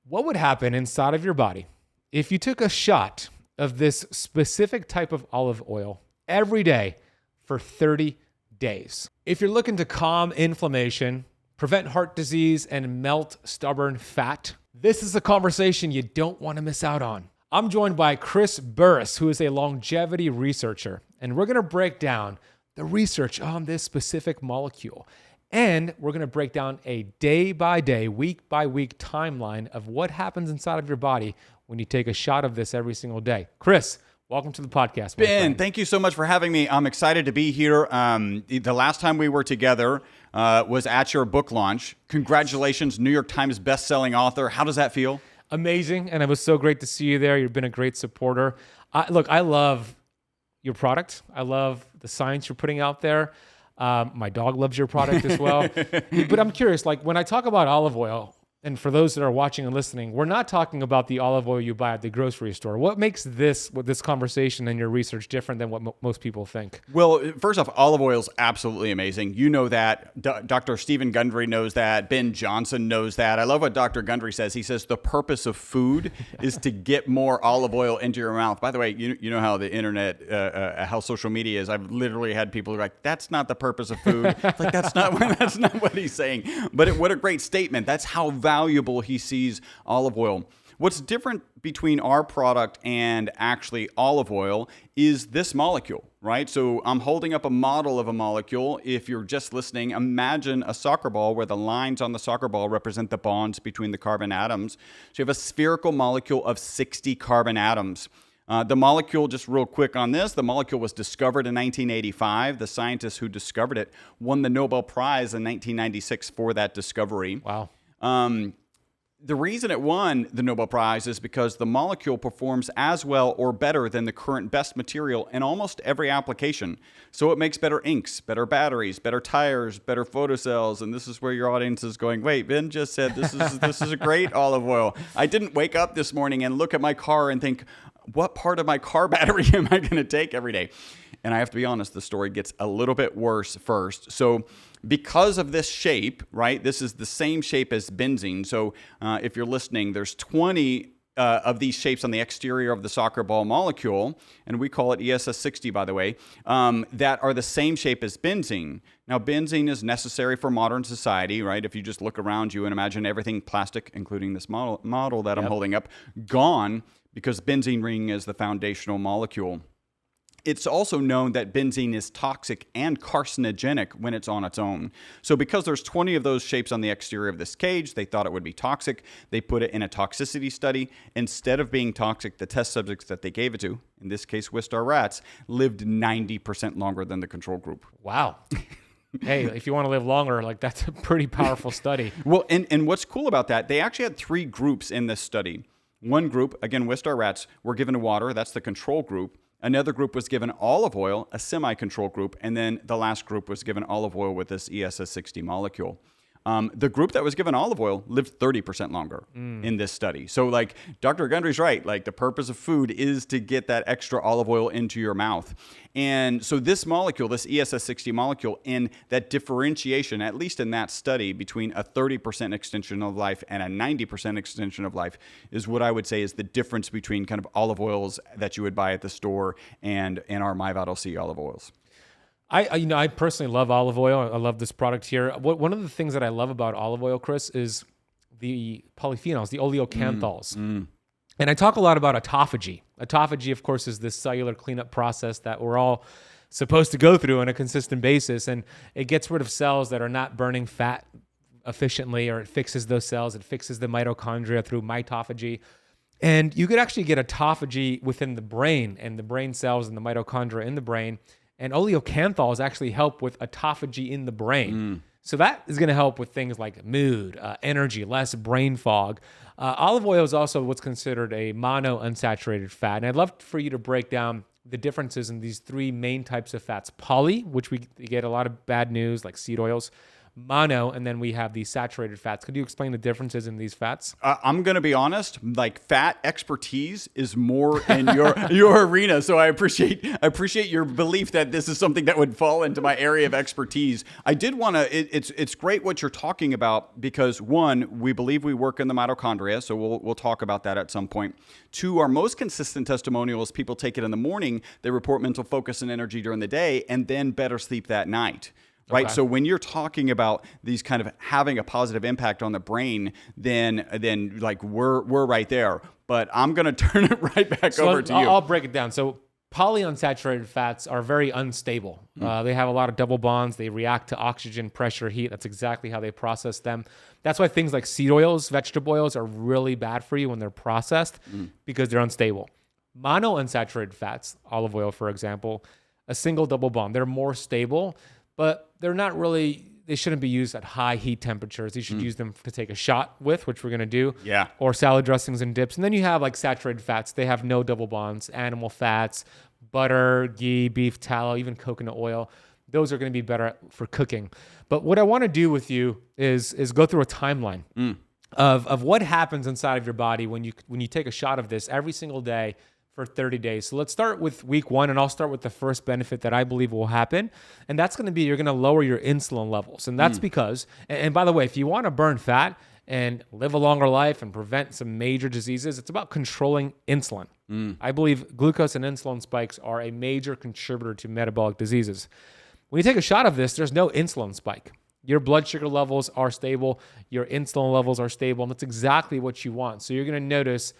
What would happen inside of your body if you took a shot of this specific type of olive oil every day for 30 days? If you're looking to calm inflammation, prevent heart disease, and melt stubborn fat, this is a conversation you don't want to miss out on. I'm joined by Chris Burres, who is a longevity researcher, and we're going to break down the research on this specific molecule. And we're going to break down a day-by-day, week-by-week timeline of what happens inside of your body when you take a shot of this every single day. Chris, welcome to the podcast. Ben, thank you so much for having me. I'm excited to be here. The last time we were together was at your book launch. Congratulations, New York Times best-selling author. How does that feel? Amazing, and it was so great to see you there. You've been a great supporter. Look, I love your product. I love the science you're putting out there. My dog loves your product as well. But I'm curious, like when I talk about olive oil, and for those that are watching and listening, we're not talking about the olive oil you buy at the grocery store. What makes this conversation and your research different than what most people think? Well, first off, olive oil is absolutely amazing. You know that. Dr. Stephen Gundry knows that. Ben Johnson knows that. I love what Dr. Gundry says. He says the purpose of food is to get more olive oil into your mouth. By the way, you know how the internet, how social media is. I've literally had people who are like, that's not the purpose of food. It's like, that's not what he's saying. But what a great statement. That's how valuable he sees olive oil. What's different between our product and actually olive oil is this molecule, right? So I'm holding up a model of a molecule. If you're just listening, imagine a soccer ball where the lines on the soccer ball represent the bonds between the carbon atoms. So you have a spherical molecule of 60 carbon atoms. The molecule, just real quick on this, the molecule was discovered in 1985. The scientists who discovered it won the Nobel Prize in 1996 for that discovery. Wow. The reason it won the Nobel Prize is because the molecule performs as well or better than the current best material in almost every application. So it makes better inks, better batteries, better tires, better photocells. And this is where your audience is going, wait, Ben just said this is a great olive oil. I didn't wake up this morning and look at my car and think, what part of my car battery am I going to take every day? And I have to be honest, the story gets a little bit worse first. So because of this shape, right, this is the same shape as benzene. So if you're listening, there's 20 of these shapes on the exterior of the soccer ball molecule, and we call it ESS 60, by the way, that are the same shape as benzene. Now, benzene is necessary for modern society, right? If you just look around you and imagine everything plastic, including this model that I'm holding up, gone, because benzene ring is the foundational molecule. It's also known that benzene is toxic and carcinogenic when it's on its own. So because there's 20 of those shapes on the exterior of this cage, they thought it would be toxic. They put it in a toxicity study. Instead of being toxic, the test subjects that they gave it to, in this case Wistar rats, lived 90% longer than the control group. Wow. Hey, if you want to live longer, like that's a pretty powerful study. Well, and what's cool about that, they actually had 3 groups in this study. One group, again, Wistar rats, were given water. That's the control group. Another group was given olive oil, a semi-control group, and then the last group was given olive oil with this ESS 60 molecule. The group that was given olive oil lived 30% longer in this study. So like Dr. Gundry's right, like the purpose of food is to get that extra olive oil into your mouth. And so this molecule, this ESS 60 molecule, in that differentiation, at least in that study, between a 30% extension of life and a 90% extension of life is what I would say is the difference between kind of olive oils that you would buy at the store and our MyVital-C olive oils. I personally love olive oil. I love this product here. One of the things that I love about olive oil, Chris, is the polyphenols, the oleocanthals. And I talk a lot about autophagy. Autophagy, of course, is this cellular cleanup process that we're all supposed to go through on a consistent basis. And it gets rid of cells that are not burning fat efficiently, or it fixes those cells. It fixes the mitochondria through mitophagy. And you could actually get autophagy within the brain and the brain cells and the mitochondria in the brain. And oleocanthals actually help with autophagy in the brain. So that is going to help with things like mood, energy, less brain fog. Olive oil is also what's considered a monounsaturated fat. And I'd love for you to break down the differences in these 3 main types of fats. Poly, which we get a lot of bad news, like seed oils. mono, and then we have the saturated fats. Could you explain the differences in these fats? I'm going to be honest, like fat expertise is more in your arena. So I appreciate your belief that this is something that would fall into my area of expertise. I did want to, it's great what you're talking about because one, we believe we work in the mitochondria. So we'll talk about that at some point. Two, our most consistent testimonial is people take it in the morning. They report mental focus and energy during the day and then better sleep that night. Right. Okay. So when you're talking about these kind of having a positive impact on the brain, then like we're right there. But I'm going to turn it right back over to you. I'll break it down. So polyunsaturated fats are very unstable. They have a lot of double bonds. They react to oxygen, pressure, heat. That's exactly how they process them. That's why things like seed oils, vegetable oils are really bad for you when they're processed because they're unstable. Monounsaturated fats, olive oil, for example, a single double bond. They're more stable, but they're not really, they shouldn't be used at high heat temperatures. You should use them to take a shot with, which we're going to do. Yeah. Or salad dressings and dips. And then you have like saturated fats. They have no double bonds, animal fats, butter, ghee, beef tallow, even coconut oil. Those are going to be better for cooking. But what I want to do with you is go through a timeline of what happens inside of your body when you take a shot of this every single day for 30 days. So let's start with week 1, and I'll start with the first benefit that I believe will happen. And that's going to be you're going to lower your insulin levels. And that's because, and by the way, if you want to burn fat and live a longer life and prevent some major diseases, it's about controlling insulin. I believe glucose and insulin spikes are a major contributor to metabolic diseases. When you take a shot of this, there's no insulin spike. Your blood sugar levels are stable. Your insulin levels are stable. And that's exactly what you want. So you're going to notice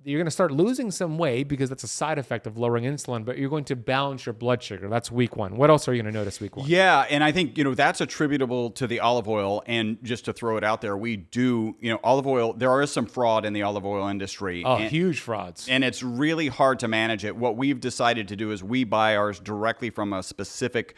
you're going to start losing some weight because that's a side effect of lowering insulin, but you're going to balance your blood sugar. That's week 1. What else are you going to notice week 1? Yeah, and I think, that's attributable to the olive oil. And just to throw it out there, we do, olive oil, there is some fraud in the olive oil industry. Oh, huge frauds. And it's really hard to manage it. What we've decided to do is we buy ours directly from a specific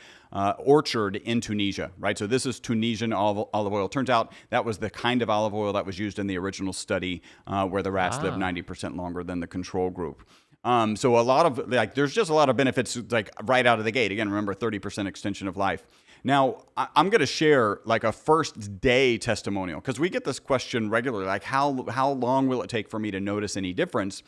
orchard in Tunisia, right? So this is Tunisian olive oil. Turns out that was the kind of olive oil that was used in the original study where the rats lived 90% longer than the control group. So a lot of there's just a lot of benefits right out of the gate. Again, remember 30% extension of life. Now, I'm going to share a first day testimonial because we get this question regularly, how long will it take for me to notice any difference?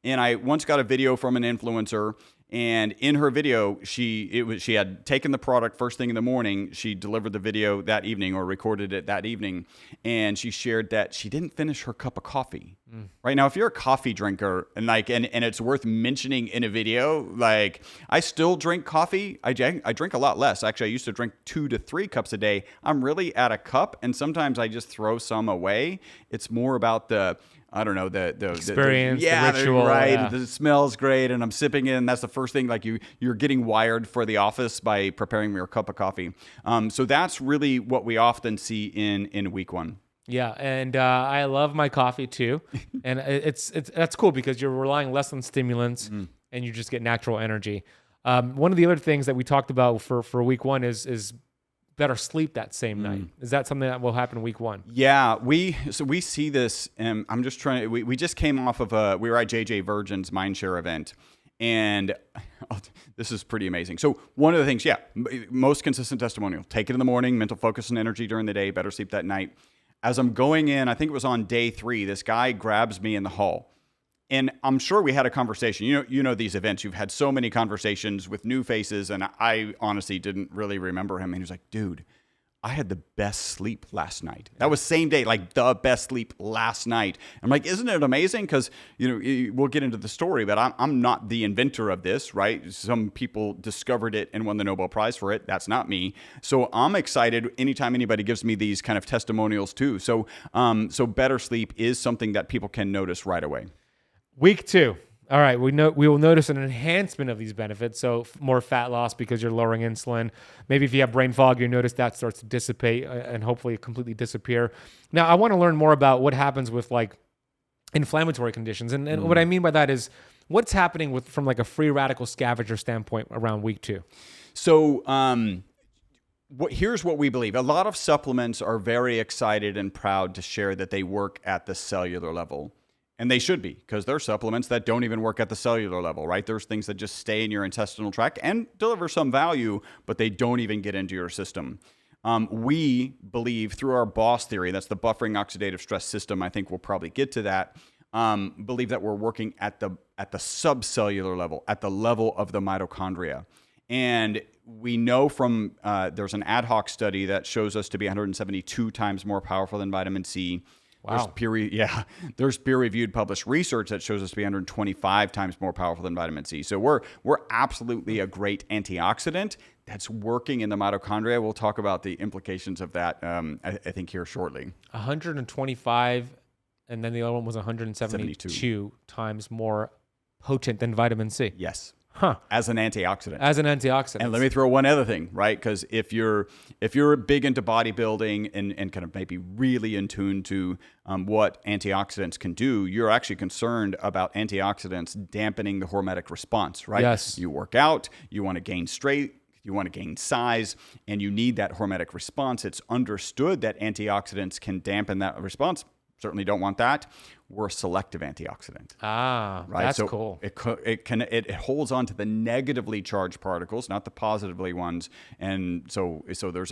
And I once got a video from an influencer, and in her video, she had taken the product first thing in the morning. She delivered the video that evening or recorded it that evening, and she shared that she didn't finish her cup of coffee. Right now, if you're a coffee drinker and it's worth mentioning in a video, I still drink coffee. I drink a lot less. Actually, I used to drink 2 to 3 cups a day. I'm really at a cup, and sometimes I just throw some away. It's more about the experience, the ritual, right? Yeah. The smell's great, and I'm sipping in. That's the first thing. You're getting wired for the office by preparing your cup of coffee. So that's really what we often see in week 1. Yeah, and I love my coffee too, and that's cool because you're relying less on stimulants, and you just get natural energy. One of the other things that we talked about for week 1 is better sleep that same night. Is that something that will happen week 1? Yeah, we see this, and I'm just trying to, we just came off of we were at JJ Virgin's Mindshare event, and this is pretty amazing. So one of the things, most consistent testimonial, take it in the morning, mental focus and energy during the day, better sleep that night. As I'm going in, I think it was on day 3, this guy grabs me in the hall. And I'm sure we had a conversation. You know these events. You've had so many conversations with new faces, and I honestly didn't really remember him. And he was like, dude, I had the best sleep last night. That was same day, the best sleep last night. I'm like, isn't it amazing? Because, we'll get into the story, but I'm not the inventor of this, right? Some people discovered it and won the Nobel Prize for it. That's not me. So I'm excited anytime anybody gives me these kind of testimonials too. So better sleep is something that people can notice right away. Week 2. All right, we will notice an enhancement of these benefits. So more fat loss because you're lowering insulin. Maybe if you have brain fog, you notice that starts to dissipate and hopefully completely disappear. Now, I want to learn more about what happens with inflammatory conditions. And what I mean by that is what's happening from a free radical scavenger standpoint around week 2. So here's what we believe. A lot of supplements are very excited and proud to share that they work at the cellular level. And they should be, because there are supplements that don't even work at the cellular level, right? There's things that just stay in your intestinal tract and deliver some value, but they don't even get into your system. We believe through our BOSS theory, that's the buffering oxidative stress system. I think we'll probably get to that. Believe that we're working at the subcellular level, at the level of the mitochondria. And we know from, there's an ad hoc study that shows us to be 172 times more powerful than vitamin C. Wow. There's peer-reviewed published research that shows us to be 125 times more powerful than vitamin C. So we're absolutely a great antioxidant that's working in the mitochondria. We'll talk about the implications of that, I think, here shortly. 125, and then the other one was 172 times more potent than vitamin C. Yes. Huh. As an antioxidant. As an antioxidant. And let me throw one other thing, right? Because if you're big into bodybuilding and kind of maybe really in tune to what antioxidants can do, you're actually concerned about antioxidants dampening the hormetic response, right? Yes. You work out, you want to gain strength, you want to gain size, and you need that hormetic response. It's understood that antioxidants can dampen that response. Certainly don't want that. We're a selective antioxidant. Ah, right? That's so cool. It holds on to the negatively charged particles, not the positively ones. And so there's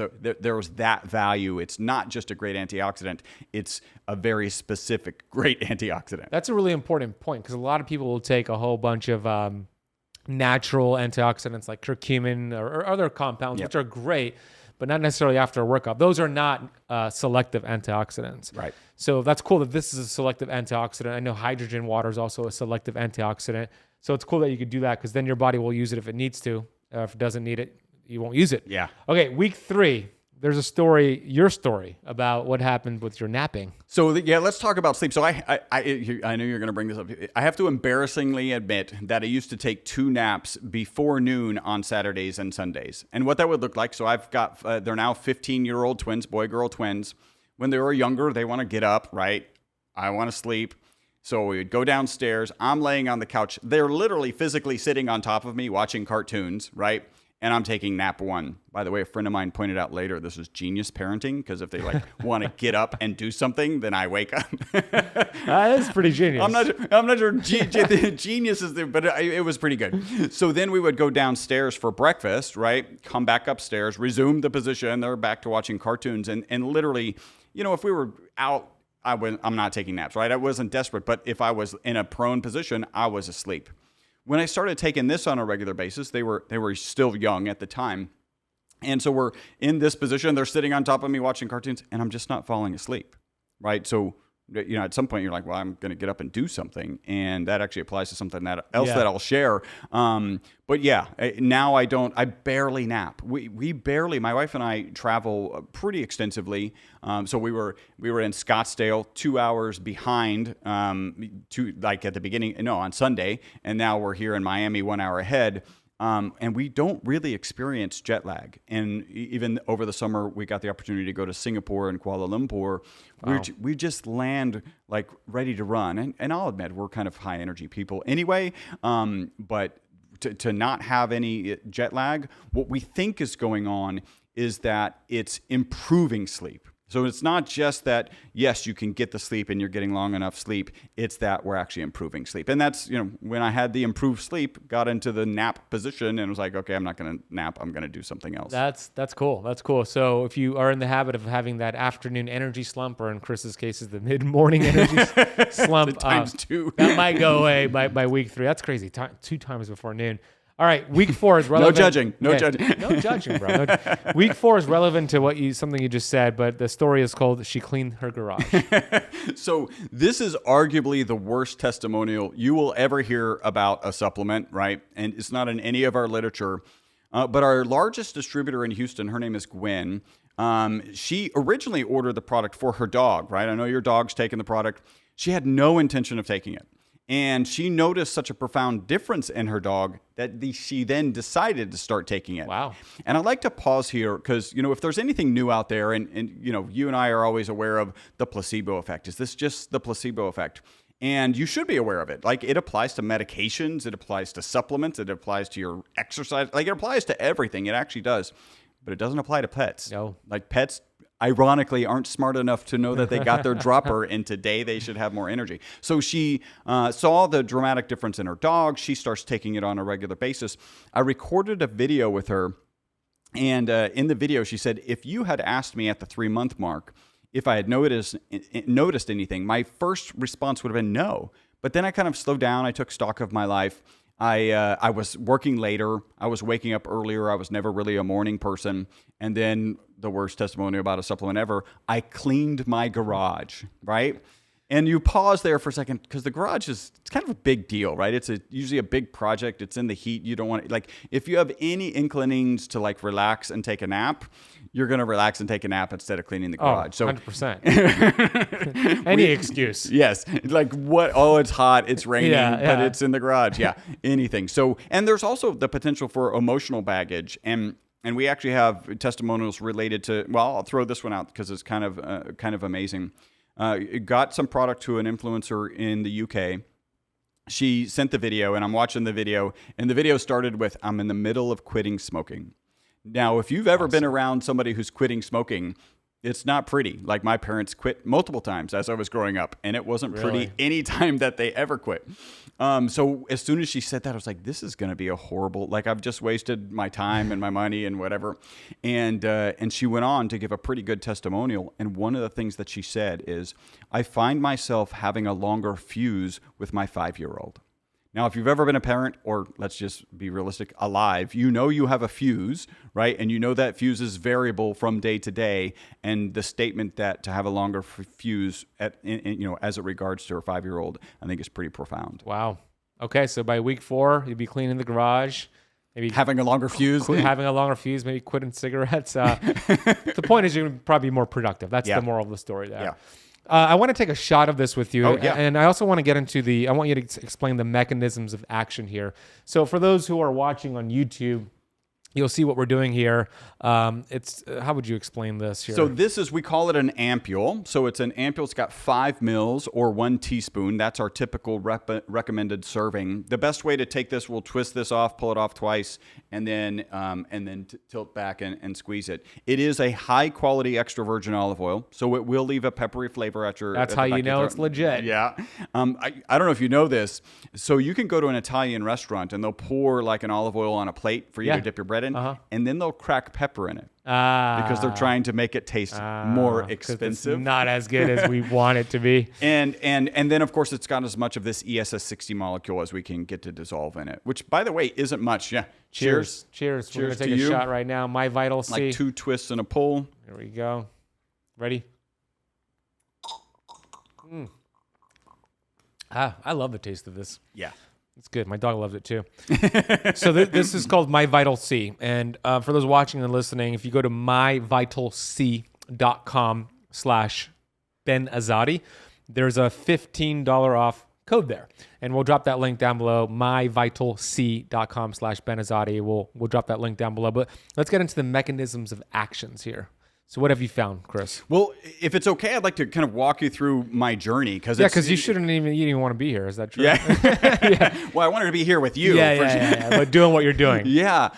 that value. It's not just a great antioxidant. It's a very specific great antioxidant. That's a really important point, because a lot of people will take a whole bunch of natural antioxidants like curcumin or other compounds, which are great, but not necessarily after a workout. Those are not selective antioxidants. Right. So that's cool that this is a selective antioxidant. I know hydrogen water is also a selective antioxidant. So it's cool that you could do that, because then your body will use it if it needs to. If it doesn't need it, you won't use it. Yeah. Okay, week 3. There's a story, your story, about what happened with your napping. So let's talk about sleep. So I know you're going to bring this up. I have to embarrassingly admit that I used to take 2 naps before noon on Saturdays and Sundays. And what that would look like, so I've got, they're now 15-year-old twins, boy-girl twins. When they were younger, they want to get up, right? I want to sleep. So we would go downstairs. I'm laying on the couch. They're literally physically sitting on top of me watching cartoons, right? And I'm taking nap 1. By the way, a friend of mine pointed out later, this is genius parenting, because if they want to get up and do something, then I wake up. That is pretty genius. I'm not sure genius is there, but it was pretty good. So then we would go downstairs for breakfast, right? Come back upstairs, resume the position. They're back to watching cartoons. And literally, if we were out, I'm not taking naps, right? I wasn't desperate, but if I was in a prone position, I was asleep. When I started taking this on a regular basis, they were still young at the time. And so we're in this position, they're sitting on top of me watching cartoons, and I'm just not falling asleep, right? So, at some point you're like, well, I'm going to get up and do something. And that actually applies to something that I'll share. But yeah, now I barely nap. We barely, my wife and I travel pretty extensively. So we were in Scottsdale 2 hours behind, at the beginning, on Sunday. And now we're here in Miami 1 hour ahead. And we don't really experience jet lag. And even over the summer, we got the opportunity to go to Singapore and Kuala Lumpur. Wow. We just land ready to run. And I'll admit, we're kind of high energy people anyway. But to not have any jet lag, what we think is going on is that it's improving sleep. So it's not just that, yes, you can get the sleep and you're getting long enough sleep. It's that we're actually improving sleep. And that's, when I had the improved sleep, got into the nap position and was like, okay, I'm not going to nap. I'm going to do something else. That's cool. That's cool. So if you are in the habit of having that afternoon energy slump, or in Chris's case is the mid-morning energy slump, times 2. That might go away by week 3. That's crazy. 2 times before noon. All right, week 4 is relevant. No judging. No judging, bro. Week 4 is relevant to something you just said, but the story is called "She Cleaned Her Garage." So this is arguably the worst testimonial you will ever hear about a supplement, right? And it's not in any of our literature. But our largest distributor in Houston, her name is Gwen. She originally ordered the product for her dog, right? I know your dog's taking the product. She had no intention of taking it. And she noticed such a profound difference in her dog that she then decided to start taking it. Wow. And I'd like to pause here because, if there's anything new out there, and you and I are always aware of the placebo effect. Is this just the placebo effect? And you should be aware of it. It applies to medications. It applies to supplements. It applies to your exercise. It applies to everything. It actually does. But it doesn't apply to pets. No. Pets, ironically, aren't smart enough to know that they got their dropper and today they should have more energy. So she saw the dramatic difference in her dog. She starts taking it on a regular basis. I recorded a video with her And in the video, she said, if you had asked me at the 3-month mark if I had noticed anything, my first response would have been no. But then I kind of slowed down. I took stock of my life. I was working later. I was waking up earlier. I was never really a morning person. And then the worst testimony about a supplement ever, I cleaned my garage, right? And you pause there for a second because the garage it's kind of a big deal, right? It's usually a big project. It's in the heat. You don't want to, like, if you have any inclinings to like relax and take a nap, you're going to relax and take a nap instead of cleaning the garage. Oh, 100%. Any excuse. Yes. Like what? Oh, it's hot. It's raining, but yeah. it's in the garage. Yeah. Anything. So, and there's also the potential for emotional baggage. And we actually have testimonials related to, well, I'll throw this one out because it's kind of amazing. Got some product to an influencer in the UK. She sent the video, and I'm watching the video, and the video started with, I'm in the middle of quitting smoking. Now, if you've ever been around somebody who's quitting smoking, it's not pretty. Like my parents quit multiple times as I was growing up, and it wasn't pretty any time that they ever quit. So as soon as she said that, I was like, this is going to be a horrible, like I've just wasted my time and my money and whatever. And she went on to give a pretty good testimonial. And one of the things that she said is, I find myself having a longer fuse with my 5-year-old. Now, if you've ever been a parent, or let's just be realistic, alive, you know you have a fuse, right? And you know that fuse is variable from day to day. And the statement that to have a longer fuse, as it regards to her 5-year-old, I think is pretty profound. Wow. Okay, so by week 4, you'd be cleaning the garage, maybe having a longer fuse, maybe quitting cigarettes. The point is, you're probably more productive. That's the moral of the story there. Yeah. I want to take a shot of this with you. Oh, yeah. And I also want to get into I want you to explain the mechanisms of action here. So for those who are watching on YouTube, you'll see what we're doing here. How would you explain this here? So we call it an ampule. So it's an ampule. It's got 5 mils or 1 teaspoon. That's our typical recommended serving. The best way to take this, we'll twist this off, pull it off twice, and then tilt back and squeeze it. It is a high quality extra virgin olive oil, so it will leave a peppery flavor at your. That's how you know it's legit. Yeah. I don't know if you know this. So you can go to an Italian restaurant and they'll pour like an olive oil on a plate for you to dip your bread in. And then they'll crack pepper in it because they're trying to make it taste more expensive. It's not as good as we want it to be. And then, of course, it's got as much of this ESS 60 molecule as we can get to dissolve in it, which, by the way, isn't much. Yeah. Cheers. We're going to take a shot right now. My Vital C. Like 2 twists and a pull. There we go. Ready? I love the taste of this. Yeah. It's good. My dog loves it too. So this is called My Vital C. And for those watching and listening, if you go to myvitalc.com/Ben Azadi, there's a $15 off code there. And we'll drop that link down below, myvitalc.com/Ben Azadi. We'll drop that link down below. But let's get into the mechanisms of actions here. So what have you found, Chris? Well, if it's okay, I'd like to kind of walk you through my journey. Because you didn't even want to be here. Is that true? Yeah. Yeah. Well, I wanted to be here with you. Yeah. But doing what you're doing. Yeah.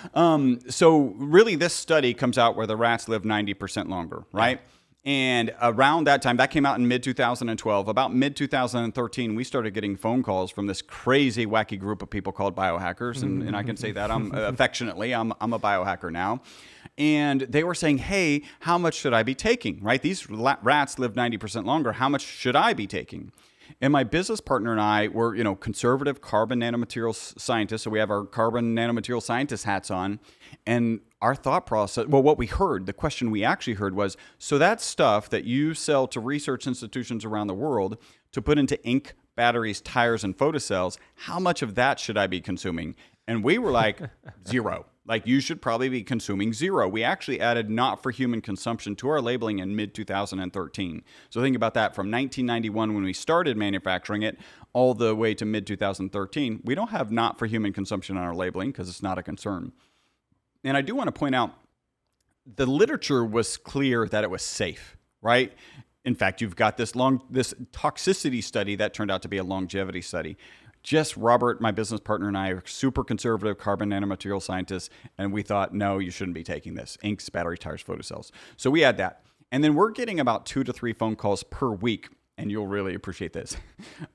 So really, this study comes out where the rats live 90% longer, right? Yeah. And around that time, that came out in mid-2012. About mid-2013, we started getting phone calls from this crazy, wacky group of people called biohackers. And I can say that affectionately, I'm a biohacker now. And they were saying, hey, how much should I be taking, right? These rats live 90% longer. How much should I be taking? And my business partner and I were, conservative carbon nanomaterials scientists. So we have our carbon nanomaterial scientist hats on. And our thought process, what we heard, the question we actually heard was, so that stuff that you sell to research institutions around the world to put into ink, batteries, tires, and photocells, how much of that should I be consuming? And we were like, 0. Like, you should probably be consuming 0. We actually added not for human consumption to our labeling in mid-2013. So think about that. From 1991, when we started manufacturing it, all the way to mid-2013, we don't have not for human consumption on our labeling because it's not a concern. And I do want to point out, the literature was clear that it was safe, right? In fact, you've got this toxicity study that turned out to be a longevity study. Just Robert, my business partner, and I are super conservative carbon nanomaterial scientists, and we thought, no, you shouldn't be taking this. Inks, battery, tires, photocells. So we had that. And then we're getting about 2 to 3 phone calls per week and you'll really appreciate this.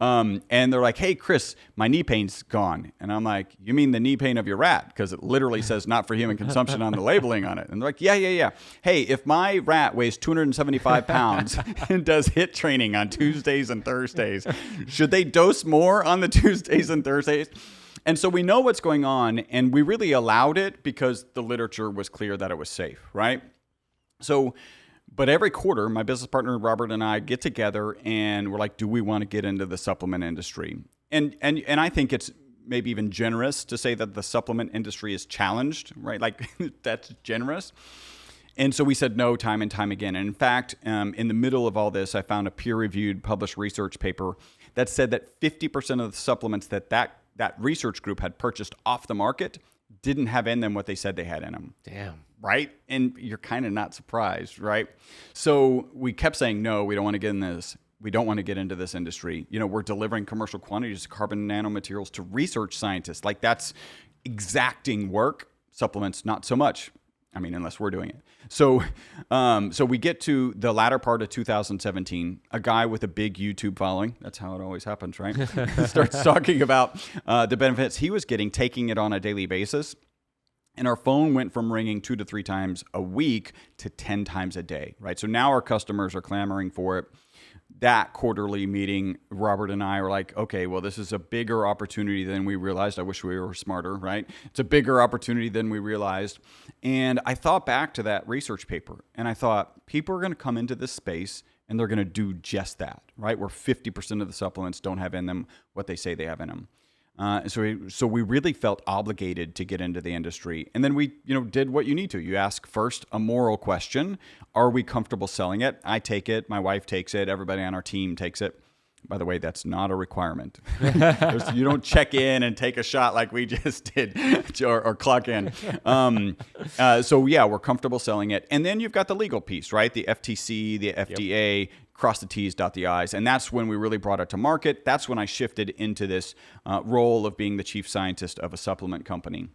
And they're like, hey, Chris, my knee pain's gone. And I'm like, you mean the knee pain of your rat? Because it literally says not for human consumption on the labeling on it. And they're like, yeah. Hey, if my rat weighs 275 pounds and does HIIT training on Tuesdays and Thursdays, should they dose more on the Tuesdays and Thursdays? And so we know what's going on, and we really allowed it because the literature was clear that it was safe, right? So, but every quarter, my business partner, Robert, and I get together and we're like, do we want to get into the supplement industry? And I think it's maybe even generous to say that the supplement industry is challenged, right? Like that's generous. And so we said no time and time again. And in fact, in the middle of all this, I found a peer-reviewed published research paper that said that 50% of the supplements that research group had purchased off the market didn't have in them what they said they had in them. Damn. Right? And you're kind of not surprised, right? So we kept saying, no, we don't want to get in this. We don't want to get into this industry. You know, we're delivering commercial quantities of carbon nanomaterials to research scientists. Like that's exacting work. Supplements, not so much. I mean, unless we're doing it. So we get to the latter part of 2017, a guy with a big YouTube following, that's how it always happens, right? Starts talking about the benefits he was getting, taking it on a daily basis. And our phone went from ringing 2 to 3 times a week to 10 times a day, right? So now our customers are clamoring for it. That quarterly meeting, Robert and I were like, okay, well, this is a bigger opportunity than we realized. I wish we were smarter, right? It's a bigger opportunity than we realized. And I thought back to that research paper, and I thought people are going to come into this space and they're going to do just that, right? Where 50% of the supplements don't have in them what they say they have in them. So we really felt obligated to get into the industry. And then we, did what you need to. You ask first a moral question. Are we comfortable selling it? I take it. My wife takes it. Everybody on our team takes it. By the way, that's not a requirement. You don't check in and take a shot like we just did or clock in. So yeah, we're comfortable selling it. And then you've got the legal piece, right? The FTC, the FDA, cross the T's, dot the I's. And that's when we really brought it to market. That's when I shifted into this role of being the chief scientist of a supplement company.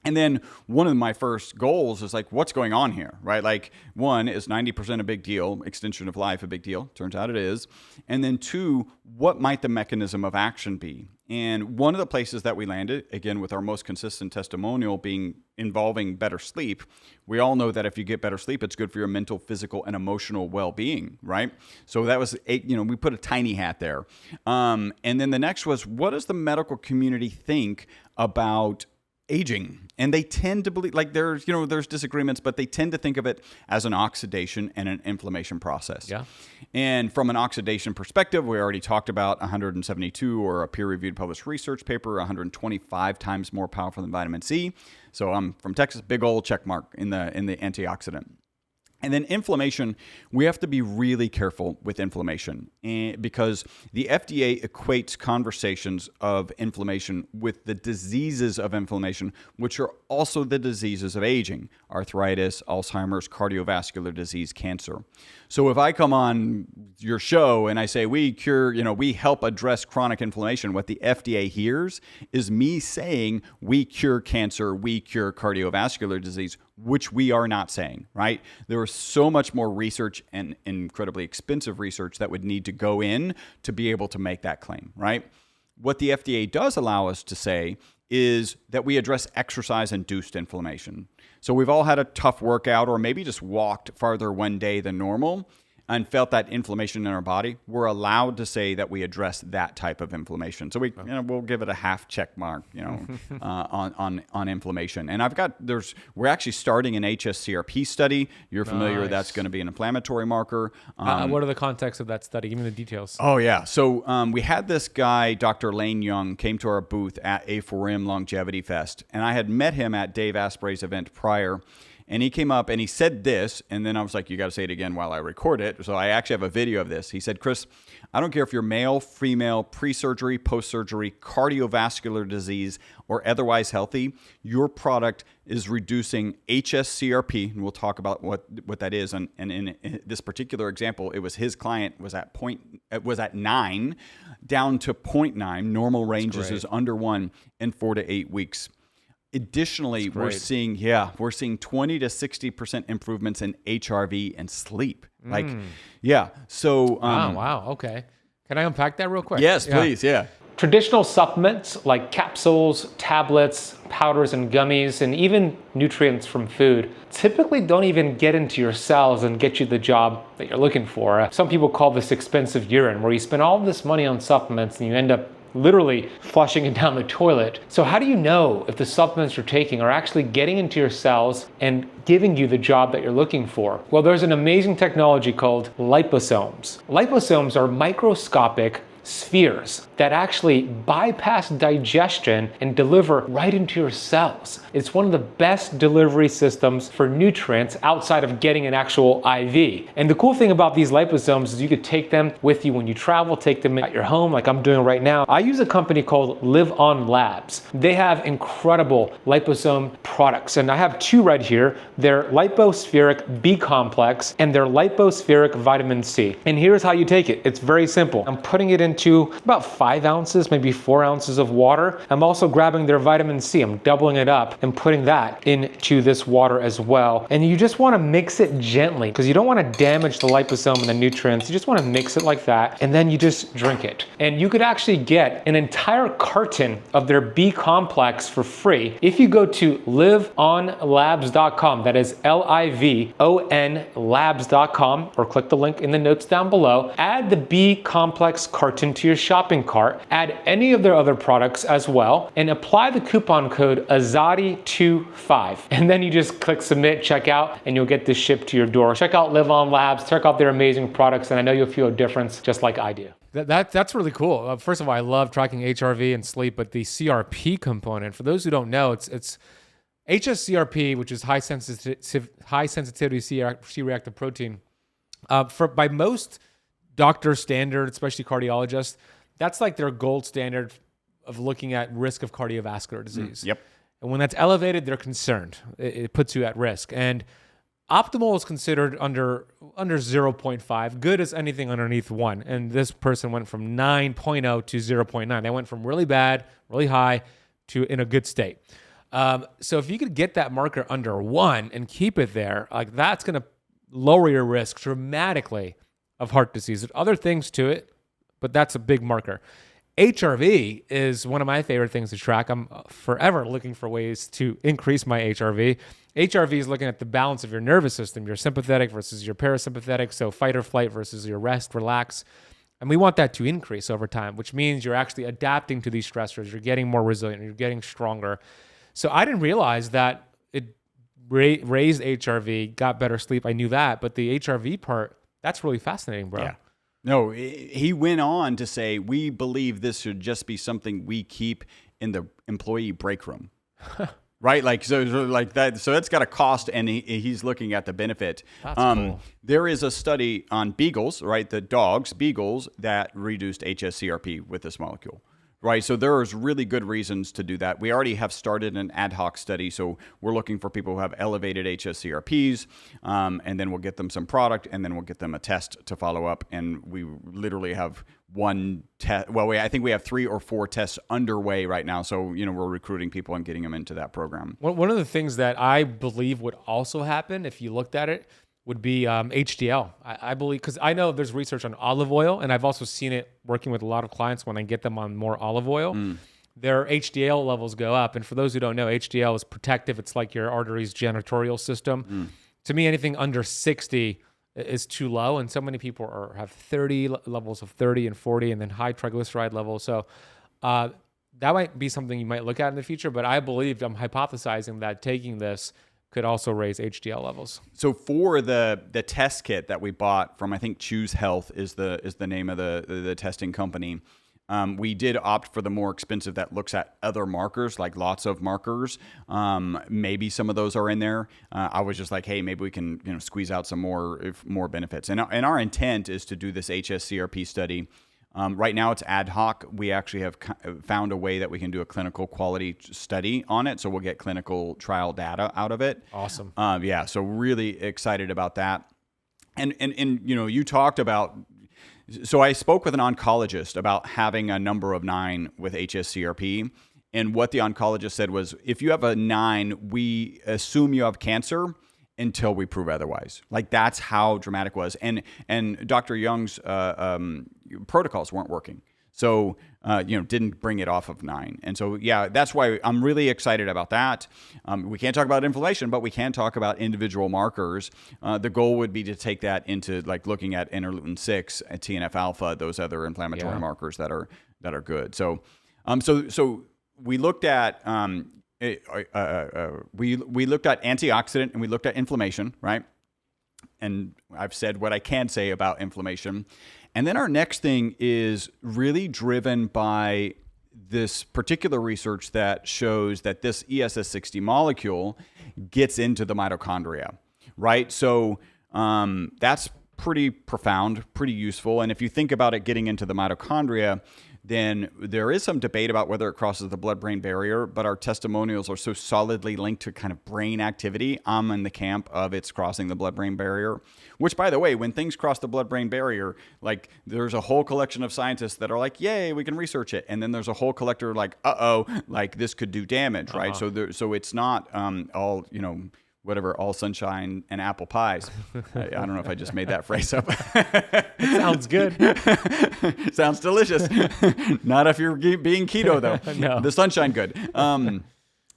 And then one of my first goals is like, what's going on here, right? Like, one, is 90% a big deal? Extension of life a big deal? Turns out it is. And then 2, what might the mechanism of action be? And one of the places that we landed, again, with our most consistent testimonial being involving better sleep, we all know that if you get better sleep, it's good for your mental, physical, and emotional well-being, right? So that was, we put a tiny hat there. And then the next was, what does the medical community think about aging? And they tend to believe, like there's disagreements, but they tend to think of it as an oxidation and an inflammation process. Yeah. And from an oxidation perspective, we already talked about 172 or a peer-reviewed published research paper, 125 times more powerful than vitamin C. So I'm from Texas, big old check mark in the antioxidant. And then inflammation, we have to be really careful with inflammation because the FDA equates conversations of inflammation with the diseases of inflammation, which are also the diseases of aging: arthritis, Alzheimer's, cardiovascular disease, cancer. So if I come on your show and I say we help address chronic inflammation, what the FDA hears is me saying we cure cancer, we cure cardiovascular disease, which we are not saying, right? There is so much more research and incredibly expensive research that would need to go in to be able to make that claim, right? What the FDA does allow us to say is that we address exercise-induced inflammation. So we've all had a tough workout or maybe just walked farther one day than normal and felt that inflammation in our body. We're allowed to say that we address that type of inflammation. So we'll give it a half check mark, on inflammation. And we're actually starting an HSCRP study. You're familiar with that's going to be an inflammatory marker. What are the contexts of that study? Give me the details. Oh yeah. So we had this guy, Dr. Lane Young, came to our booth at A4M Longevity Fest, and I had met him at Dave Asprey's event prior. And he came up and he said this, and then I was like, you got to say it again while I record it. So I actually have a video of this. He said, Chris, I don't care if you're male, female, pre-surgery, post-surgery, cardiovascular disease, or otherwise healthy, your product is reducing HSCRP, and we'll talk about what that is. And in this particular example, it was his client was at 9, down to 0.9. Normal ranges is under 1 in 4 to 8 weeks. Additionally, we're seeing 20 to 60% improvements in HRV and sleep. So wow. Okay. Can I unpack that real quick? Yes, please. Yeah. Traditional supplements like capsules, tablets, powders, and gummies, and even nutrients from food typically don't even get into your cells and get you the job that you're looking for. Some people call this expensive urine, where you spend all this money on supplements and you end up literally flushing it down the toilet. So how do you know if the supplements you're taking are actually getting into your cells and giving you the job that you're looking for? Well, there's an amazing technology called liposomes. Liposomes are microscopic spheres that actually bypass digestion and deliver right into your cells. It's one of the best delivery systems for nutrients outside of getting an actual IV. And the cool thing about these liposomes is you could take them with you when you travel, take them at your home like I'm doing right now. I use a company called Live On Labs. They have incredible liposome products, and I have two right here. They're lipospheric B complex and they're lipospheric vitamin C. And here's how you take it. It's very simple. I'm putting it into about 5 ounces, maybe 4 ounces of water. I'm also grabbing their vitamin C. I'm doubling it up and putting that into this water as well. And you just want to mix it gently because you don't want to damage the liposome and the nutrients. You just want to mix it like that, and then you just drink it. And you could actually get an entire carton of their B complex for free if you go to liveonlabs.com. That is LIVON labs.com, or click the link in the notes down below. Add the B complex carton to your shopping cart, add any of their other products as well, and apply the coupon code Azadi25. And then you just click submit, check out, and you'll get this shipped to your door. Check out Live On Labs, check out their amazing products, and I know you'll feel a difference just like I do. That's really cool. First of all, I love tracking HRV and sleep, but the CRP component, for those who don't know, it's HSCRP, which is high sensitivity C-reactive protein. By most doctor standard, especially cardiologists, that's like their gold standard of looking at risk of cardiovascular disease. Yep. And when that's elevated, they're concerned. It puts you at risk. And optimal is considered under 0.5. Good is anything underneath 1. And this person went from 9.0 to 0.9. They went from really bad, really high, to in a good state. So if you could get that marker under 1 and keep it there, like that's going to lower your risk dramatically of heart disease. There's other things to it, but that's a big marker. HRV is one of my favorite things to track. I'm forever looking for ways to increase my HRV. HRV is looking at the balance of your nervous system, your sympathetic versus your parasympathetic, so fight or flight versus your rest, relax. And we want that to increase over time, which means you're actually adapting to these stressors. You're getting more resilient. You're getting stronger. So I didn't realize that it raised HRV, got better sleep. I knew that, but the HRV part, that's really fascinating, bro. Yeah. No, he went on to say, we believe this should just be something we keep in the employee break room. Right? Like, so like that. So that's got a cost, and he's looking at the benefit. That's cool. There is a study on beagles, right? The dogs, beagles, that reduced HSCRP with this molecule. Right, so there's really good reasons to do that. We already have started an ad hoc study, so we're looking for people who have elevated HSCRPs, and then we'll get them some product, and then we'll get them a test to follow up. And we literally have one test. Well, I think we have 3 or 4 tests underway right now. So we're recruiting people and getting them into that program. One of the things that I believe would also happen if you looked at it would be HDL. I believe, because I know there's research on olive oil, and I've also seen it working with a lot of clients when I get them on more olive oil. Their HDL levels go up. And for those who don't know, HDL is protective. It's like your artery's janitorial system. To me, anything under 60 is too low. And so many people have 30 levels of 30 and 40, and then high triglyceride levels. So that might be something you might look at in the future. But I'm hypothesizing that taking this could also raise HDL levels. So for the test kit that we bought from, I think Choose Health is the name of the testing company. We did opt for the more expensive that looks at other markers, like lots of markers. Maybe some of those are in there. I was just like, hey, maybe we can squeeze out some more benefits. And our intent is to do this HSCRP study. Right now it's ad hoc. We actually have found a way that we can do a clinical quality study on it. So we'll get clinical trial data out of it. Awesome. Yeah. So really excited about that. And you talked about, so I spoke with an oncologist about having a number of 9 with HSCRP. And what the oncologist said was, if you have a 9, we assume you have cancer until we prove otherwise. Like, that's how dramatic it was. And Dr. Young's protocols weren't working. So, didn't bring it off of 9. And so, yeah, that's why I'm really excited about that. We can't talk about inflammation, but we can talk about individual markers. The goal would be to take that into like looking at interleukin-6, TNF alpha, those other inflammatory markers that are good. So, we looked at we looked at antioxidant and we looked at inflammation, right? And I've said what I can say about inflammation. And then our next thing is really driven by this particular research that shows that this ESS60 molecule gets into the mitochondria, right? So that's pretty profound, pretty useful. And if you think about it getting into the mitochondria, then there is some debate about whether it crosses the blood-brain barrier, but our testimonials are so solidly linked to kind of brain activity. I'm in the camp of it's crossing the blood-brain barrier, which, by the way, when things cross the blood-brain barrier, like there's a whole collection of scientists that are like, yay, we can research it. And then there's a whole collector like, like this could do damage, right? So it's not all, all sunshine and apple pies. I don't know if I just made that phrase up. It sounds good. Sounds delicious. Not if you're being keto, though. No. The sunshine good.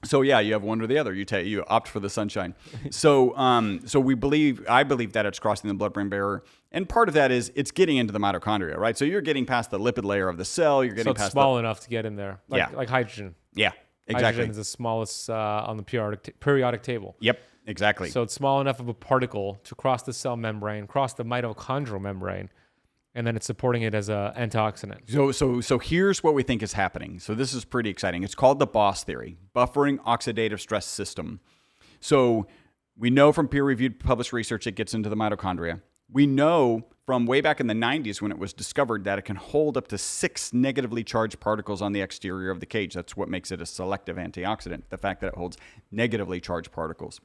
So yeah, you have one or the other. You opt for the sunshine. So I believe that it's crossing the blood-brain barrier, and part of that is it's getting into the mitochondria, right? So you're getting past the lipid layer of the cell. You're getting past small enough to get in there, like hydrogen. Yeah, exactly. Hydrogen is the smallest on the periodic table. Yep. Exactly. So it's small enough of a particle to cross the cell membrane, cross the mitochondrial membrane, and then it's supporting it as an antioxidant. So here's what we think is happening. So this is pretty exciting. It's called the BOSS theory, buffering oxidative stress system. So we know from peer-reviewed published research it gets into the mitochondria. We know from way back in the 90s when it was discovered that it can hold up to 6 negatively charged particles on the exterior of the cage. That's what makes it a selective antioxidant, the fact that it holds negatively charged particles.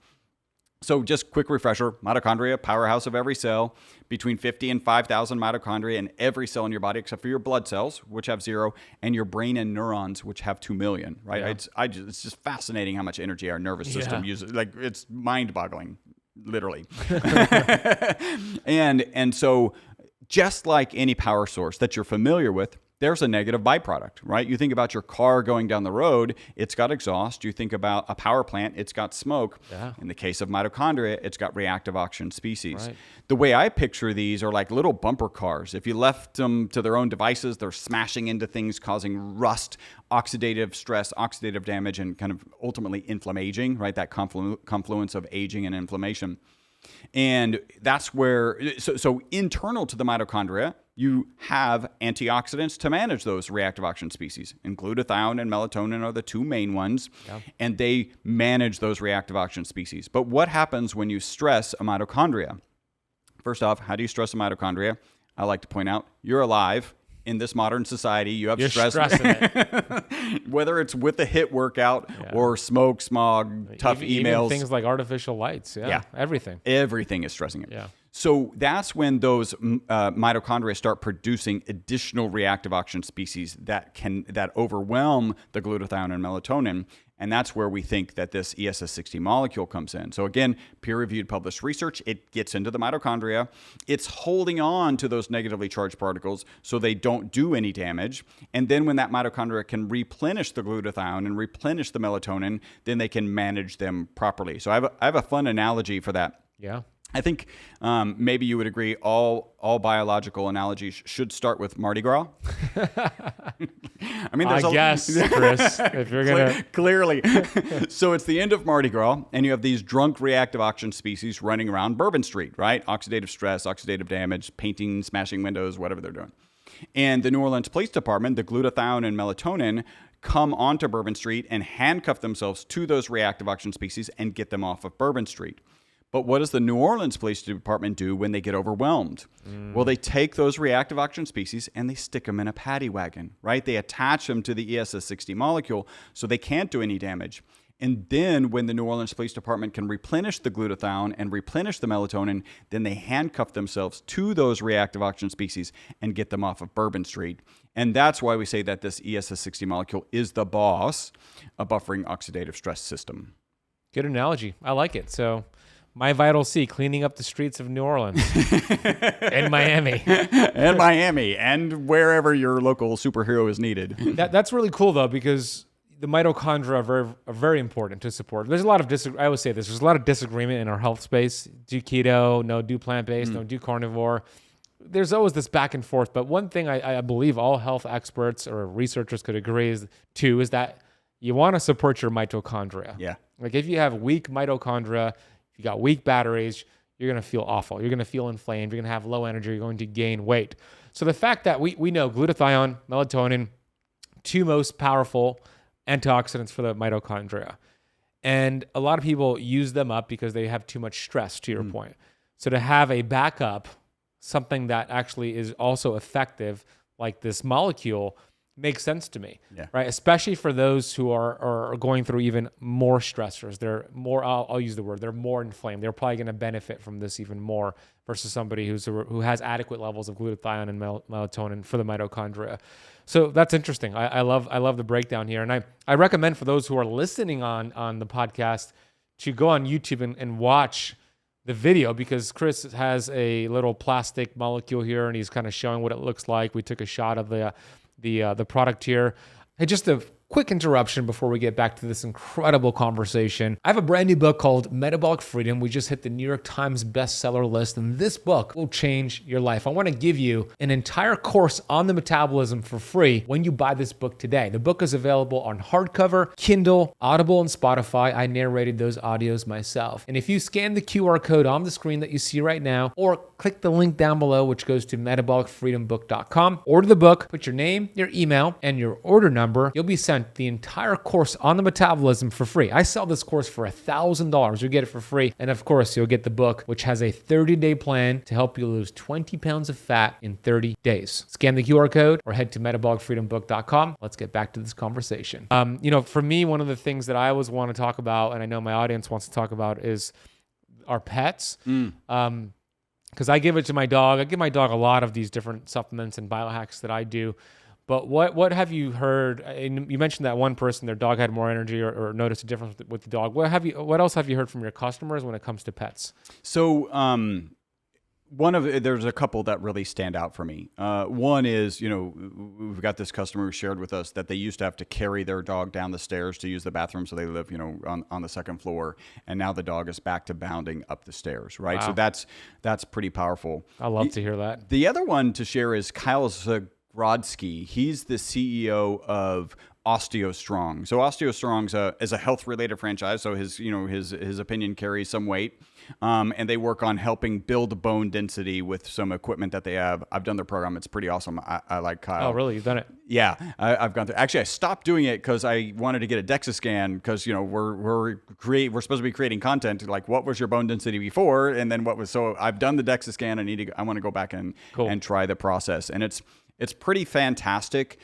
So just quick refresher, mitochondria, powerhouse of every cell, between 50 and 5,000 mitochondria in every cell in your body, except for your blood cells, which have 0, and your brain and neurons, which have 2 million, right? Yeah. It's just fascinating how much energy our nervous system uses. Like, it's mind-boggling, literally. And so just like any power source that you're familiar with, there's a negative byproduct, right? You think about your car going down the road, it's got exhaust. You think about a power plant, it's got smoke. Yeah. In the case of mitochondria, it's got reactive oxygen species. Right. The way I picture these are like little bumper cars. If you left them to their own devices, they're smashing into things, causing rust, oxidative stress, oxidative damage, and kind of ultimately inflammaging, right? That confluence of aging and inflammation. And that's where, so internal to the mitochondria, you have antioxidants to manage those reactive oxygen species. And glutathione and melatonin are the 2 main ones, and they manage those reactive oxygen species. But what happens when you stress a mitochondria? First off, how do you stress a mitochondria? I like to point out, you're alive. In this modern society, you have stress. Stressing it. Whether it's with a HIIT workout or smoke, smog, tough emails. Even things like artificial lights. Yeah. Everything. Everything is stressing it. Yeah. So that's when those mitochondria start producing additional reactive oxygen species that overwhelm the glutathione and melatonin. And that's where we think that this ESS60 molecule comes in. So again, peer-reviewed published research, it gets into the mitochondria. It's holding on to those negatively charged particles so they don't do any damage. And then when that mitochondria can replenish the glutathione and replenish the melatonin, then they can manage them properly. So I have a fun analogy for that. Yeah. I think maybe you would agree all biological analogies should start with Mardi Gras. I mean, I guess, Chris, if you're going to... Clearly. So it's the end of Mardi Gras, and you have these drunk reactive oxygen species running around Bourbon Street, right? Oxidative stress, oxidative damage, painting, smashing windows, whatever they're doing. And the New Orleans Police Department, the glutathione and melatonin, come onto Bourbon Street and handcuff themselves to those reactive oxygen species and get them off of Bourbon Street. But what does the New Orleans Police Department do when they get overwhelmed? Well, they take those reactive oxygen species and they stick them in a paddy wagon, right? They attach them to the ESS60 molecule so they can't do any damage. And then when the New Orleans Police Department can replenish the glutathione and replenish the melatonin, then they handcuff themselves to those reactive oxygen species and get them off of Bourbon Street. And that's why we say that this ESS60 molecule is the boss of buffering oxidative stress system. Good analogy. I like it. So my Vital C, cleaning up the streets of New Orleans and Miami. And Miami, and wherever your local superhero is needed. That's really cool, though, because the mitochondria are very important to support. There's a lot of I always say this. There's a lot of disagreement in our health space. Do keto, no, do plant-based, no, do carnivore. There's always this back and forth. But one thing I believe all health experts or researchers could agree is that you want to support your mitochondria. Yeah. Like if you have weak mitochondria, if you got weak batteries, you're going to feel awful. You're going to feel inflamed. You're going to have low energy. You're going to gain weight. So the fact that we know glutathione, melatonin, two most powerful antioxidants for the mitochondria. And a lot of people use them up because they have too much stress, to your point. So to have a backup, something that actually is also effective, like this molecule, makes sense to me, right? Especially for those who are going through even more stressors. They're more, I'll use the word, they're more inflamed. They're probably going to benefit from this even more versus somebody who has adequate levels of glutathione and melatonin for the mitochondria. So that's interesting. I love the breakdown here. And I recommend for those who are listening on the podcast to go on YouTube and watch the video, because Chris has a little plastic molecule here and he's kind of showing what it looks like. We took a shot of the product here. Hey, just a quick interruption before we get back to this incredible conversation. I have a brand new book called Metabolic Freedom. We just hit the New York Times bestseller list, and this book will change your life. I want to give you an entire course on the metabolism for free when you buy this book today. The book is available on hardcover, Kindle, Audible, and Spotify. I narrated those audios myself. And if you scan the QR code on the screen that you see right now, or click the link down below, which goes to metabolicfreedombook.com, order the book, put your name, your email, and your order number. You'll be sent the entire course on the metabolism for free. I sell this course for $1,000. You get it for free. And of course, you'll get the book, which has a 30-day plan to help you lose 20 pounds of fat in 30 days. Scan the QR code or head to metabolicfreedombook.com. Let's get back to this conversation. For me, one of the things that I always want to talk about, and I know my audience wants to talk about, is our pets. Because I give it to my dog. I give my dog a lot of these different supplements and biohacks that I do. But what have you heard? And you mentioned that one person, their dog had more energy or noticed a difference with the dog. What else have you heard from your customers when it comes to pets? So there's a couple that really stand out for me. One is, we've got this customer who shared with us that they used to have to carry their dog down the stairs to use the bathroom. So they live, on the second floor, and now the dog is back to bounding up the stairs. Right. Wow. So that's pretty powerful. I love to hear that. The other one to share is 𝙎𝙐𝘎𝙎𝘍. He's the CEO of OsteoStrong. So OsteoStrong is a health-related franchise. So his opinion carries some weight, and they work on helping build bone density with some equipment that they have. I've done their program; it's pretty awesome. I like Kyle. Oh, really? You've done it? Yeah, I've gone through. Actually, I stopped doing it because I wanted to get a DEXA scan because we're supposed to be creating content like what was your bone density before, and then what was. So I've done the DEXA scan. I want to go back and try the process, and it's pretty fantastic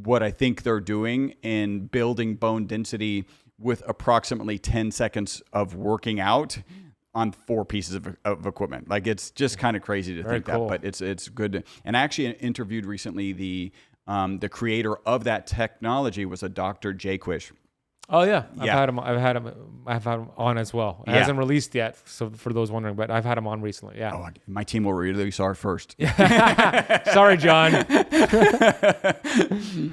what I think they're doing in building bone density with approximately 10 seconds of working out on 4 pieces of equipment. Like, it's just kind of crazy to think that, but it's good. And I actually interviewed recently the creator of that technology was a Dr. 𝙎𝙬𝘽𝙎𝘎. Oh yeah, I've had him on as well. It hasn't released yet, so for those wondering, but I've had him on recently. Yeah. Oh, my team will release ours first. Sorry, John.